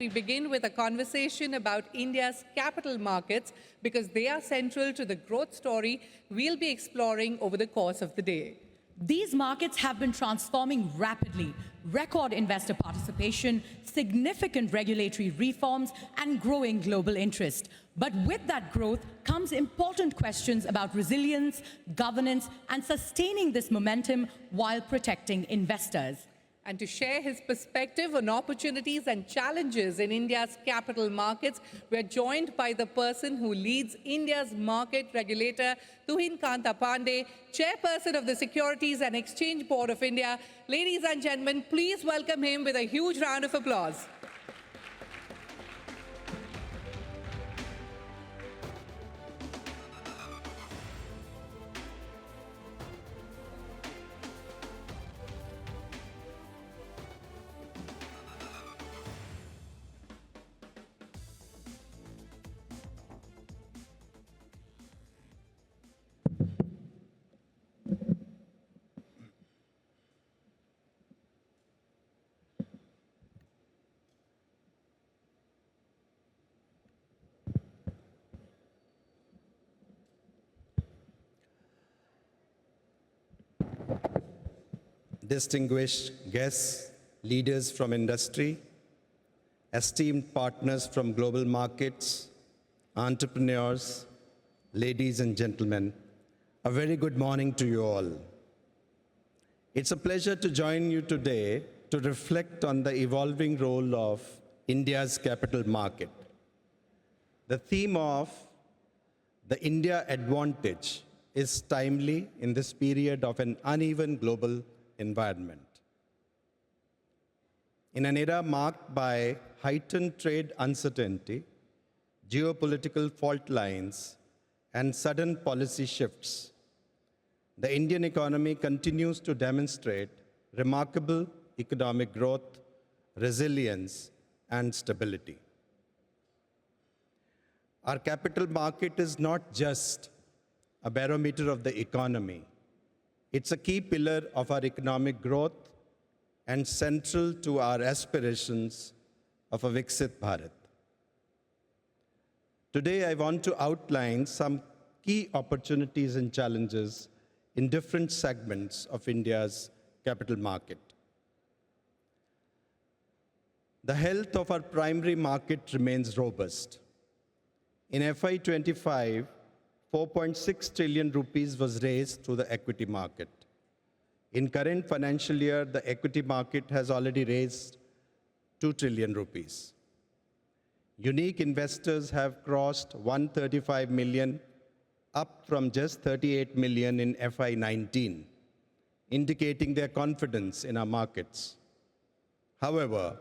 We begin with a conversation about India's capital markets because they are central to the growth story we'll be exploring over the course of the day. These markets have been transforming rapidly. Record investor participation, significant regulatory reforms, and growing global interest. But with that growth comes important questions about resilience, governance, and sustaining this momentum while protecting investors. And to share his perspective on opportunities and challenges in India's capital markets, we're joined by the person who leads India's market regulator, Tuhin Kanta Pandey, chairperson of the Securities and Exchange Board of India. Ladies and gentlemen, please welcome him with a huge round of applause. Distinguished guests, leaders from industry, esteemed partners from global markets, entrepreneurs, ladies and gentlemen, a very good morning to you all. It's a pleasure to join you today to reflect on the evolving role of India's capital market. The theme of the India advantage is timely in this period of an uneven global environment. In an era marked by heightened trade uncertainty, geopolitical fault lines, and sudden policy shifts, the Indian economy continues to demonstrate remarkable economic growth, resilience, and stability. Our capital market is not just a barometer of the economy. It's a key pillar of our economic growth and central to our aspirations of a Viksit Bharat. Today, I want to outline some key opportunities and challenges in different segments of India's capital market. The health of our primary market remains robust. In FY25, 4.6 trillion rupees was raised through the equity market. In current financial year, the equity market has already raised 2 trillion rupees. Unique investors have crossed 135 million, up from just 38 million in FY19, indicating their confidence in our markets. However,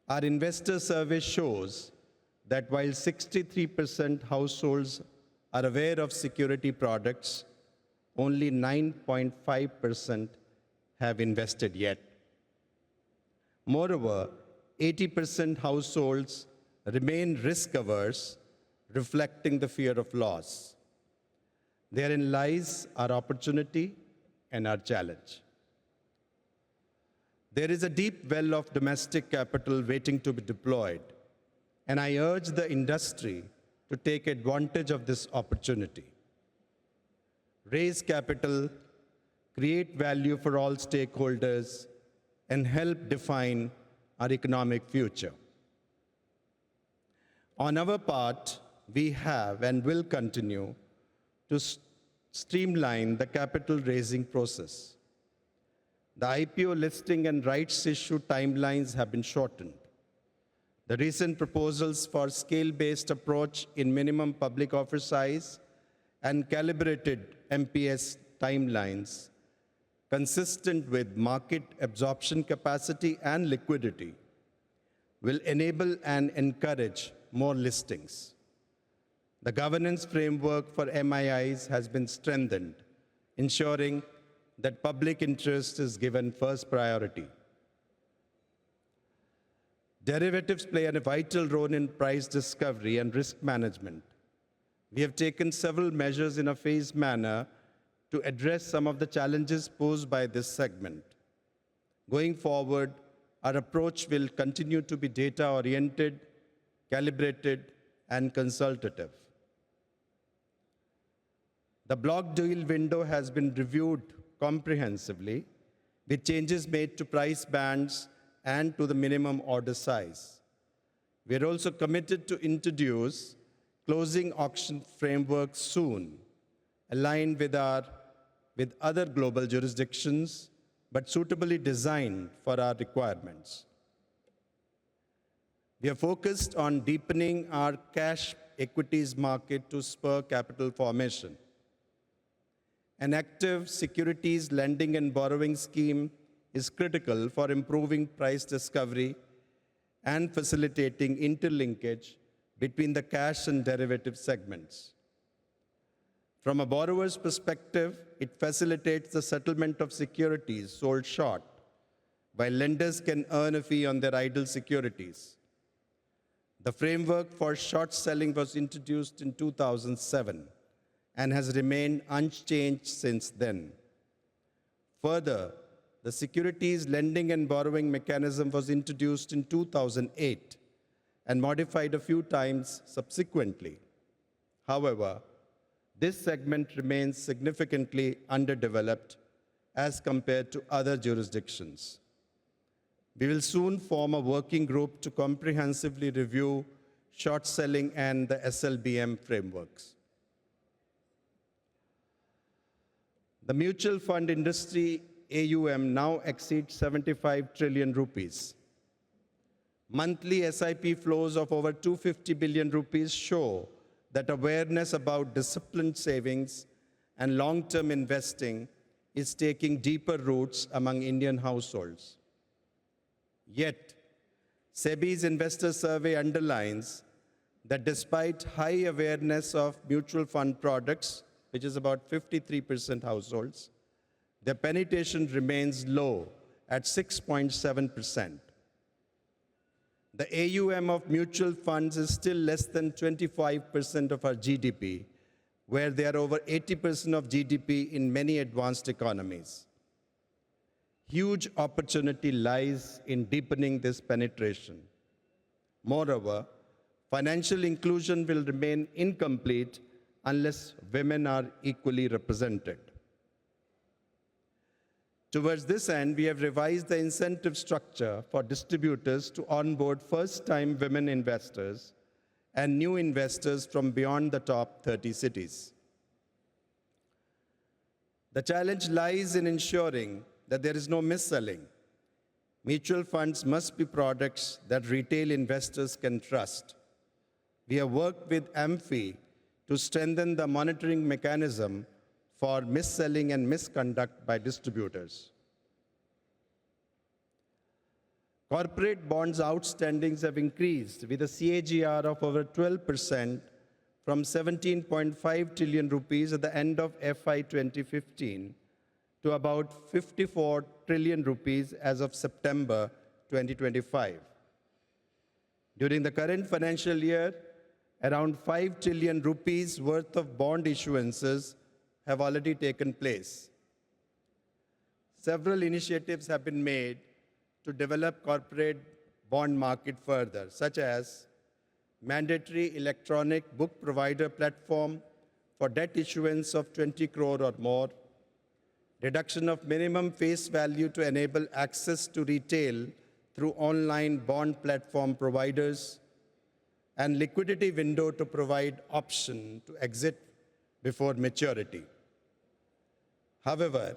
our investor survey shows that while 63% households are aware of security products, only 9.5% have invested yet. Moreover, 80% households remain risk-averse, reflecting the fear of loss. Therein lies our opportunity and our challenge. There is a deep well of domestic capital waiting to be deployed, and I urge the industry to take advantage of this opportunity. Raise capital, create value for all stakeholders, and help define our economic future. On our part, we have and will continue to streamline the capital raising process. The IPO listing and rights issue timelines have been shortened. The recent proposals for scale-based approach in minimum public offer size and calibrated MPS timelines, consistent with market absorption capacity and liquidity, will enable and encourage more listings. The governance framework for MIIs has been strengthened, ensuring that public interest is given first priority. Derivatives play a vital role in price discovery and risk management. We have taken several measures in a phased manner to address some of the challenges posed by this segment. Going forward, our approach will continue to be data-oriented, calibrated, and consultative. The block deal window has been reviewed comprehensively, with changes made to price bands and to the minimum order size. We are also committed to introduce closing auction frameworks soon, aligned with other global jurisdictions, but suitably designed for our requirements. We are focused on deepening our cash equities market to spur capital formation. An active securities lending and borrowing scheme is critical for improving price discovery and facilitating interlinkage between the cash and derivative segments. From a borrower's perspective, it facilitates the settlement of securities sold short, while lenders can earn a fee on their idle securities. The framework for short selling was introduced in 2007 and has remained unchanged since then. Further, the securities lending and borrowing mechanism was introduced in 2008 and modified a few times subsequently. However, this segment remains significantly underdeveloped as compared to other jurisdictions. We will soon form a working group to comprehensively review short selling and the SLBM frameworks. The mutual fund industry AUM now exceeds 75 trillion rupees. Monthly SIP flows of over 250 billion rupees show that awareness about disciplined savings and long-term investing is taking deeper roots among Indian households. Yet, SEBI's investor survey underlines that despite high awareness of mutual fund products, which is about 53% households, their penetration remains low at 6.7%. The AUM of mutual funds is still less than 25% of our GDP, where they are over 80% of GDP in many advanced economies. Huge opportunity lies in deepening this penetration. Moreover, financial inclusion will remain incomplete unless women are equally represented. Towards this end, we have revised the incentive structure for distributors to onboard first-time women investors and new investors from beyond the top 30 cities. The challenge lies in ensuring that there is no mis-selling. Mutual funds must be products that retail investors can trust. We have worked with AMFI to strengthen the monitoring mechanism for mis-selling and misconduct by distributors. Corporate bonds outstandings have increased with a CAGR of over 12% from 17.5 trillion rupees at the end of FY 2015 to about 54 trillion rupees as of September 2025. During the current financial year, around 5 trillion rupees worth of bond issuances have already taken place. Several initiatives have been made to develop corporate bond market further, such as mandatory electronic book provider platform for debt issuance of 20 crore or more, reduction of minimum face value to enable access to retail through online bond platform providers, and liquidity window to provide option to exit before maturity. However,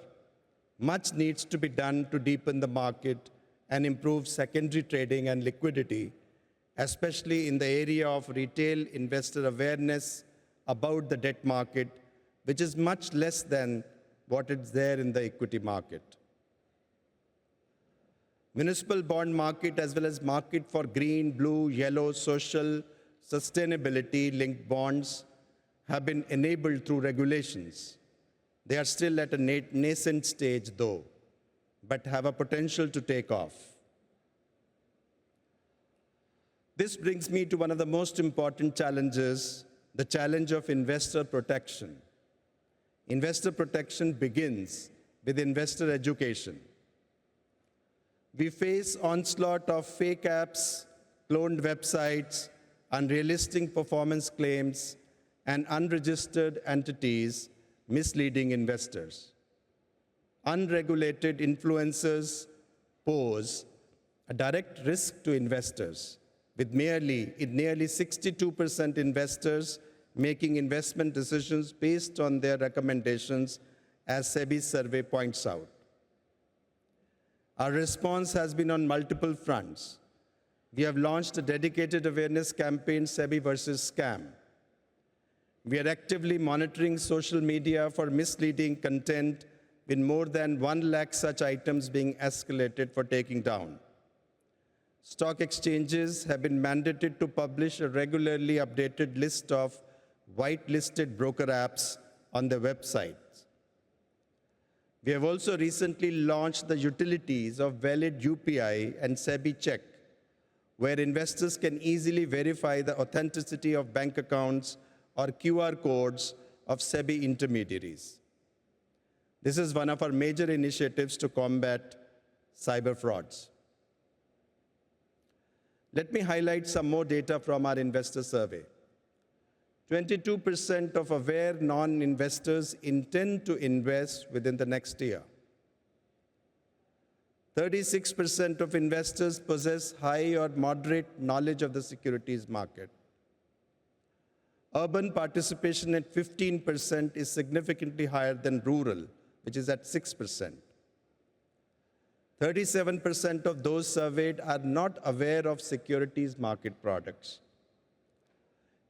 much needs to be done to deepen the market and improve secondary trading and liquidity, especially in the area of retail investor awareness about the debt market, which is much less than what is there in the equity market. Municipal bond market as well as market for green, blue, yellow, social, sustainability-linked bonds have been enabled through regulations. They are still at a nascent stage though, but have a potential to take off. This brings me to one of the most important challenges, the challenge of investor protection. Investor protection begins with investor education. We face onslaught of fake apps, cloned websites, unrealistic performance claims, and unregistered entities misleading investors. Unregulated influencers pose a direct risk to investors, with nearly 62% investors making investment decisions based on their recommendations, as SEBI's survey points out. Our response has been on multiple fronts. We have launched a dedicated awareness campaign, SEBI versus Scam. We are actively monitoring social media for misleading content, with more than 1 lakh such items being escalated for taking down. Stock exchanges have been mandated to publish a regularly updated list of whitelisted broker apps on their websites. We have also recently launched the utilities of valid UPI and SEBI check, where investors can easily verify the authenticity of bank accounts or QR codes of SEBI intermediaries. This is one of our major initiatives to combat cyber frauds. Let me highlight some more data from our investor survey. 22% of aware non-investors intend to invest within the next year. 36% of investors possess high or moderate knowledge of the securities market. Urban participation at 15% is significantly higher than rural, which is at 6%. 37% of those surveyed are not aware of securities market products.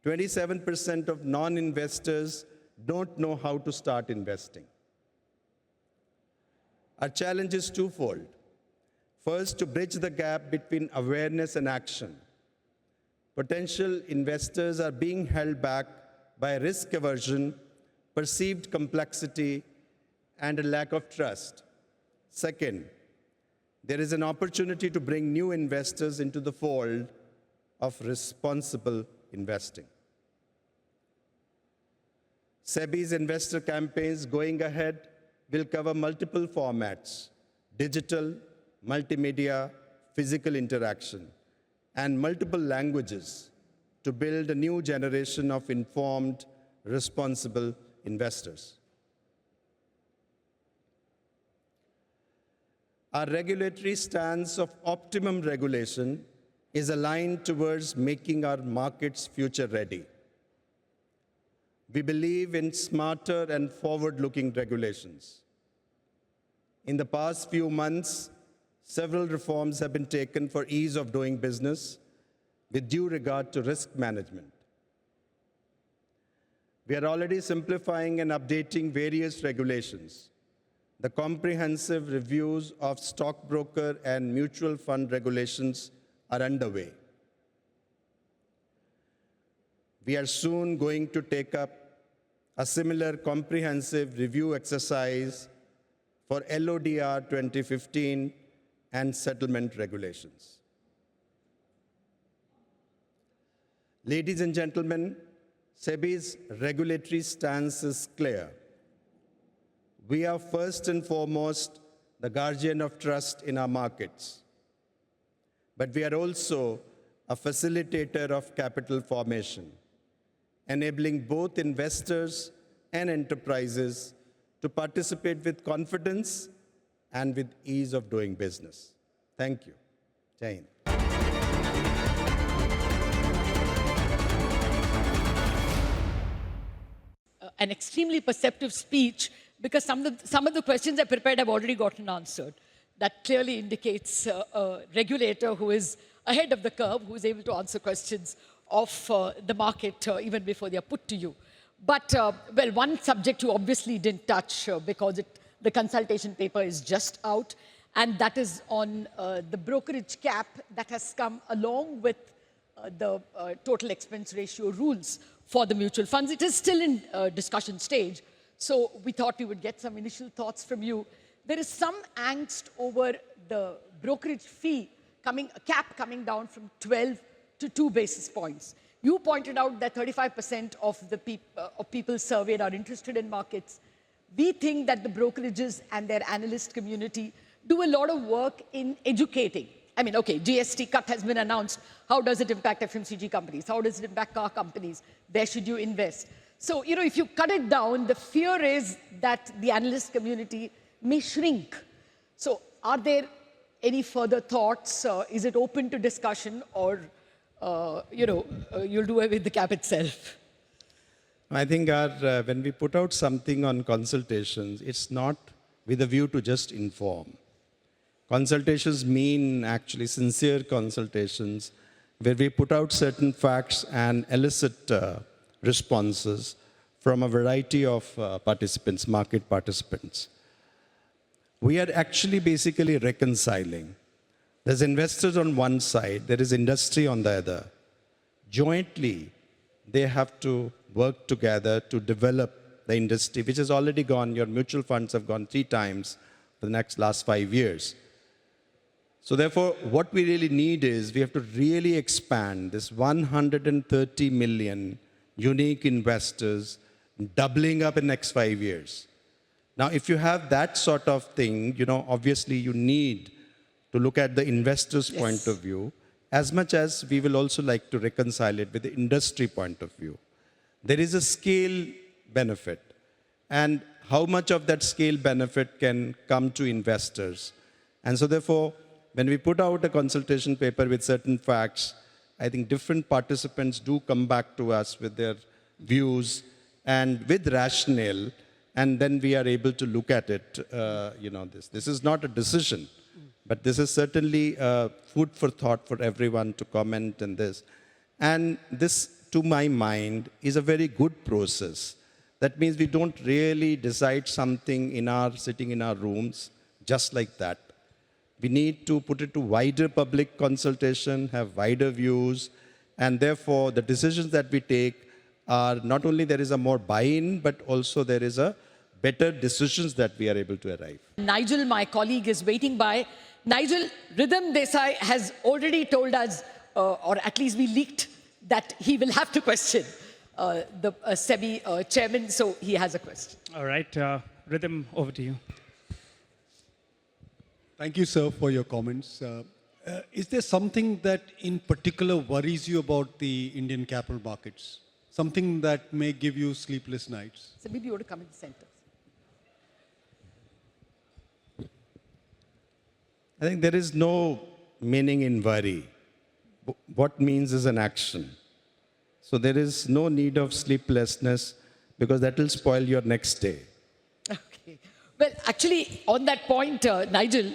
27% of non-investors don't know how to start investing. Our challenge is twofold. First, to bridge the gap between awareness and action. Potential investors are being held back by risk aversion, perceived complexity, and a lack of trust. Second, there is an opportunity to bring new investors into the fold of responsible investing. SEBI's investor campaigns going ahead will cover multiple formats: digital, multimedia, physical interaction, and multiple languages to build a new generation of informed, responsible investors. Our regulatory stance of optimum regulation is aligned towards making our markets future-ready. We believe in smarter and forward-looking regulations. In the past few months, several reforms have been taken for ease of doing business with due regard to risk management. We are already simplifying and updating various regulations. The comprehensive reviews of stockbroker and mutual fund regulations are underway. We are soon going to take up a similar comprehensive review exercise for LODR 2015 and settlement regulations. Ladies and gentlemen, SEBI's regulatory stance is clear. We are first and foremost the guardian of trust in our markets, but we are also a facilitator of capital formation, enabling both investors and enterprises to participate with confidence and with ease of doing business. Thank you. Jai Hind. An extremely perceptive speech, because some of the questions I prepared have already gotten answered. That clearly indicates a regulator who is ahead of the curve, who is able to answer questions of the market even before they are put to you. But, well, one subject you obviously didn't touch because the consultation paper is just out, and that is on the brokerage cap that has come along with the total expense ratio rules for the mutual funds. It is still in discussion stage, so we thought we would get some initial thoughts from you. There is some angst over the brokerage fee cap coming down from 12 to 2 basis points. You pointed out that 35% of the people surveyed are interested in markets. We think that the brokerages and their analyst community do a lot of work in educating. I mean, okay, GST cut has been announced. How does it impact FMCG companies? How does it impact car companies? Where should you invest? So, if you cut it down, the fear is that the analyst community may shrink. So, are there any further thoughts? Is it open to discussion, or, you'll do away with the cap itself? I think when we put out something on consultations, it's not with a view to just inform. Consultations mean actually sincere consultations where we put out certain facts and elicit responses from a variety of participants, market participants. We are actually basically reconciling. There's investors on one side, there is industry on the other. Jointly, they have to work together to develop the industry, which has already gone, your mutual funds have gone 3 times for the last 5 years. So therefore, what we really need is we have to really expand this 130 million unique investors, doubling up in the next 5 years. Now, if you have that sort of thing, obviously you need to look at the investor's point of view, as much as we will also like to reconcile it with the industry point of view. There is a scale benefit, and how much of that scale benefit can come to investors. And so therefore, when we put out a consultation paper with certain facts, I think different participants do come back to us with their views and with rationale, and then we are able to look at it. This is not a decision, but this is certainly food for thought for everyone to comment on this. And this, to my mind, is a very good process. That means we don't really decide something sitting in our rooms just like that. We need to put it to wider public consultation, have wider views, and therefore the decisions that we take are not only there is a more buy-in, but also there is a better decisions that we are able to arrive. Nigel, my colleague, is waiting by. Nigel, Rhythm Desai has already told us, or at least we leaked, that he will have to question the SEBI chairman, so he has a question. All right, Rhythm, over to you. Thank you, sir, for your comments. Is there something that in particular worries you about the Indian capital markets? Something that may give you sleepless nights? So maybe you want to come in the center. I think there is no meaning in worry. What means is an action. So there is no need of sleeplessness, because that will spoil your next day. Okay. Well, actually, on that point, Nigel,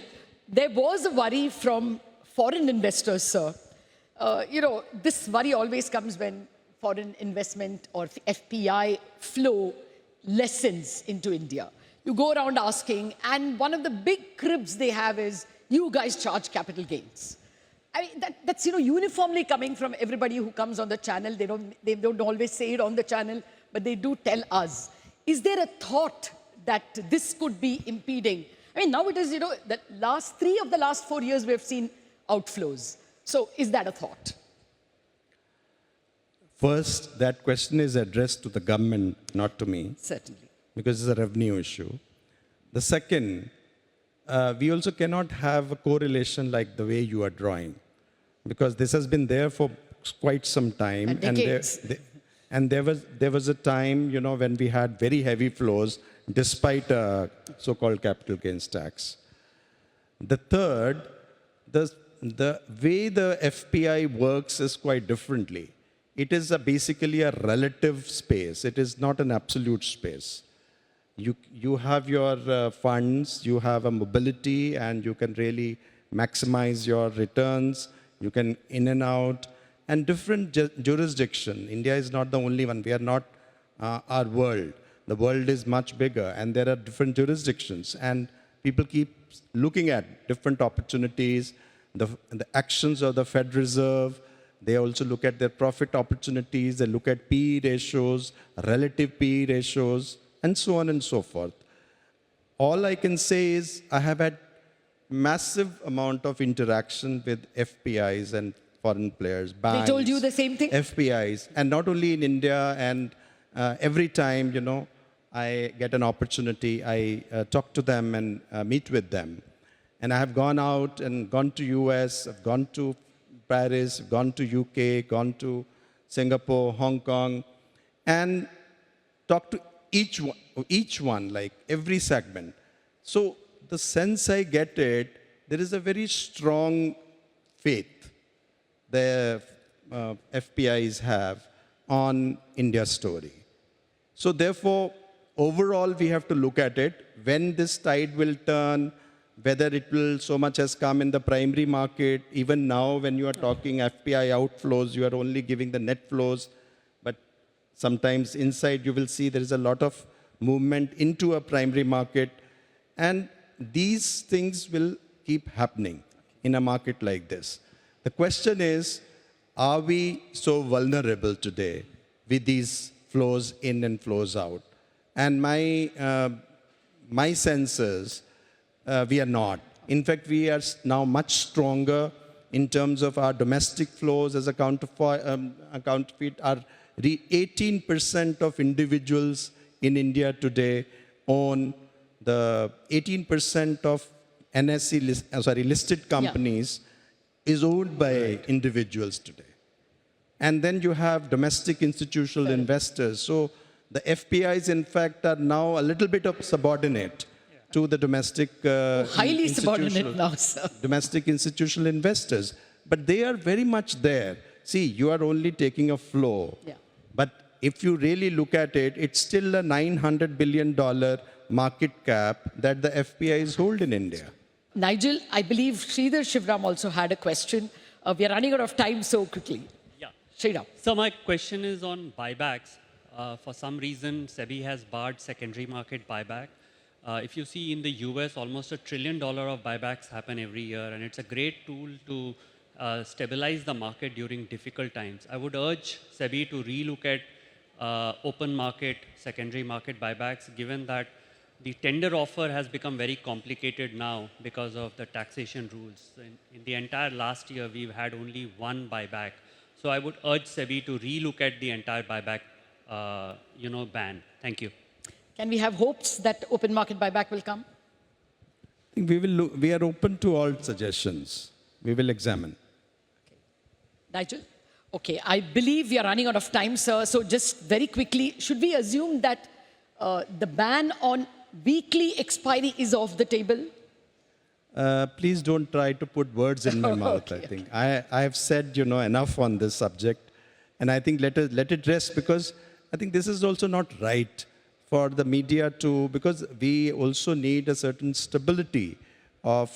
there was a worry from foreign investors, sir. This worry always comes when foreign investment or FPI flow lessens into India. You go around asking, and one of the big cribs they have is, you guys charge capital gains. I mean, that's uniformly coming from everybody who comes on the channel. They don't always say it on the channel, but they do tell us. Is there a thought that this could be impeding? I mean, now it is, the last 3 of the last 4 years we have seen outflows. So is that a thought? First, that question is addressed to the government, not to me. Certainly. Because it's a revenue issue. The second, we also cannot have a correlation like the way you are drawing, because this has been there for quite some time. And there was a time, when we had very heavy flows, despite a so-called capital gains tax. The third, the way the FPI works is quite differently. It is basically a relative space. It is not an absolute space. You have your funds, you have a mobility, and you can really maximize your returns. You can in and out, and different jurisdiction. India is not the only one. We are not our world. The world is much bigger, and there are different jurisdictions, and people keep looking at different opportunities, the actions of the Fed Reserve. They also look at their profit opportunities. They look at PE ratios, relative PE ratios, and so on and so forth. All I can say is I have had massive amount of interaction with FPIs and foreign players, banks. They told you the same thing? FPIs, and not only in India, and every time, I get an opportunity, I talk to them and meet with them. And I have gone out and gone to US, I've gone to Paris, gone to UK, gone to Singapore, Hong Kong, and talked to each one, like every segment. So the sense I get there is a very strong faith the FPIs have on India's story. So therefore, overall, we have to look at it. When this tide will turn, whether it will so much as come in the primary market. Even now, when you are talking FPI outflows, you are only giving the net flows. But sometimes inside, you will see there is a lot of movement into a primary market. And these things will keep happening in a market like this. The question is, are we so vulnerable today with these flows in and flows out? And my sense is we are not. In fact, we are now much stronger in terms of our domestic flows as a counterfeit. 18% of individuals in India today own the 18% of listed companies is owned by individuals today. And then you have domestic institutional investors. So the FPIs, in fact, are now a little bit of subordinate to the domestic highly subordinate now, sir. Domestic institutional investors. But they are very much there. See, you are only taking a flow. Yeah. But if you really look at it, it's still a $900 billion market cap that the FPIs hold in India. Nigel, I believe Sridhar Shivram also had a question. We are running out of time so quickly. Yeah. Sridhar. So my question is on buybacks. For some reason, SEBI has barred secondary market buyback. If you see in the US, almost $1 trillion of buybacks happen every year, and it's a great tool to stabilize the market during difficult times. I would urge SEBI to relook at open market, secondary market buybacks, given that the tender offer has become very complicated now because of the taxation rules. In the entire last year, we've had only one buyback. So I would urge SEBI to relook at the entire buyback ban. Thank you. Can we have hopes that open market buyback will come? I think we are open to all suggestions. We will examine. Okay. Nigel? Okay, I believe we are running out of time, sir. So just very quickly, should we assume that the ban on weekly expiry is off the table? Please don't try to put words in my mouth, I think. I have said, enough on this subject. And I think let it rest, because I think this is also not right for the media to, because we also need a certain stability of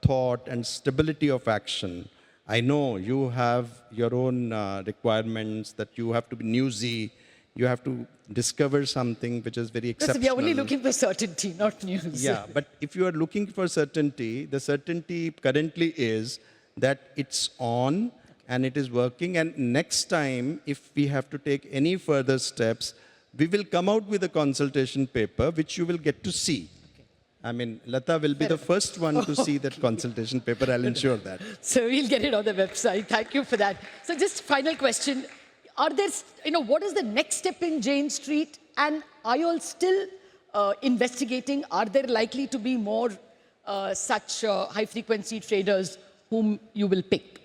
thought and stability of action. I know you have your own requirements, that you have to be newsy, you have to discover something which is very exceptional. We are only looking for certainty, not news. Yeah, but if you are looking for certainty, the certainty currently is that it's on and it is working. And next time, if we have to take any further steps, we will come out with a consultation paper, which you will get to see. I mean, Lata will be the first one to see that consultation paper. I'll ensure that. So we'll get it on the website. Thank you for that. So just final question. Are there, what is the next step in Jane Street? And are you all still investigating? Are there likely to be more such high-frequency traders whom you will pick?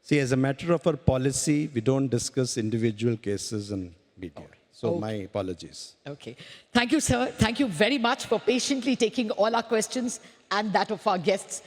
See, as a matter of our policy, we don't discuss individual cases in media. Okay. So my apologies. Okay. Thank you, sir. Thank you very much for patiently taking all our questions and that of our guests.